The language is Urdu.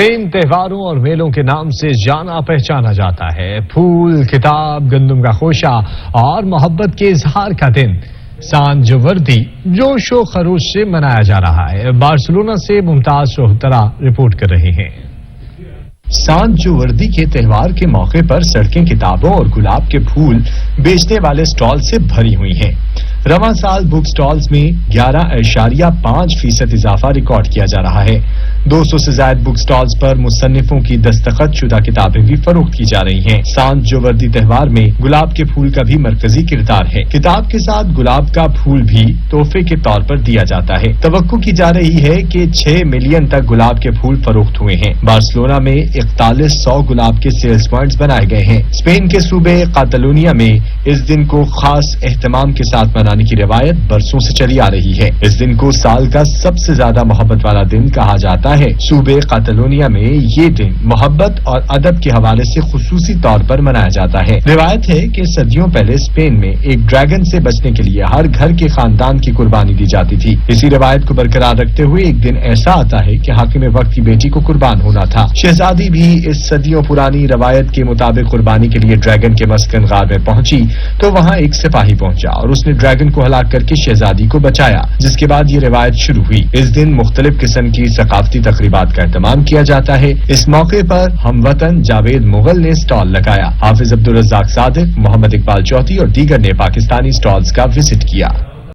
اسپین تہواروں اور میلوں کے نام سے جانا پہچانا جاتا ہے۔ پھول، کتاب، گندم کا خوشہ اور محبت کے اظہار کا دن سان جووردی جوش و خروش سے منایا جا رہا ہے۔ بارسلونا سے ممتاز روہترا رپورٹ کر رہے ہیں۔ سان جووردی کے تہوار کے موقع پر سڑکیں کتابوں اور گلاب کے پھول بیچنے والے سٹال سے بھری ہوئی ہیں۔ رواں سال بک سٹالز میں 11.5% اضافہ ریکارڈ کیا جا رہا ہے۔ 200 سے زائد بک سٹالز پر مصنفوں کی دستخط شدہ کتابیں بھی فروخت کی جا رہی ہیں۔ سان جووردی تہوار میں گلاب کے پھول کا بھی مرکزی کردار ہے۔ کتاب کے ساتھ گلاب کا پھول بھی تحفے کے طور پر دیا جاتا ہے۔ توقع کی جا رہی ہے کہ 6 ملین تک گلاب کے پھول فروخت ہوئے ہیں۔ بارسلونا میں 4100 گلاب کے سیلز پوائنٹس بنائے گئے ہیں۔ اسپین کے صوبے کاتالونیا میں اس دن کو خاص اہتمام کے ساتھ منانے کی روایت برسوں سے چلی آ رہی ہے۔ اس دن کو سال کا سب سے زیادہ محبت والا دن کہا جاتا ہے۔ صوبے کاتالونیا میں یہ دن محبت اور ادب کے حوالے سے خصوصی طور پر منایا جاتا ہے۔ روایت ہے کہ صدیوں پہلے اسپین میں ایک ڈریگن سے بچنے کے لیے ہر گھر کے خاندان کی قربانی دی جاتی تھی۔ اسی روایت کو برقرار رکھتے ہوئے ایک دن ایسا آتا ہے کہ حاکم وقت کی بیٹی کو قربان ہونا تھا۔ شہزادی بھی اس صدیوں پرانی روایت کے مطابق قربانی کے لیے ڈریگن کے مسکن غار میں پہنچی تو وہاں ایک سپاہی پہنچا اور اس نے ڈریگن کو ہلاک کر کے شہزادی کو بچایا، جس کے بعد یہ روایت شروع ہوئی۔ اس دن مختلف قسم کی ثقافتی تقریبات کا اہتمام کیا جاتا ہے۔ اس موقع پر ہم وطن جاوید مغل نے سٹال لگایا۔ حافظ عبدالرزاق صادق، محمد اقبال چوہدری اور دیگر نے پاکستانی سٹالز کا وزٹ کیا۔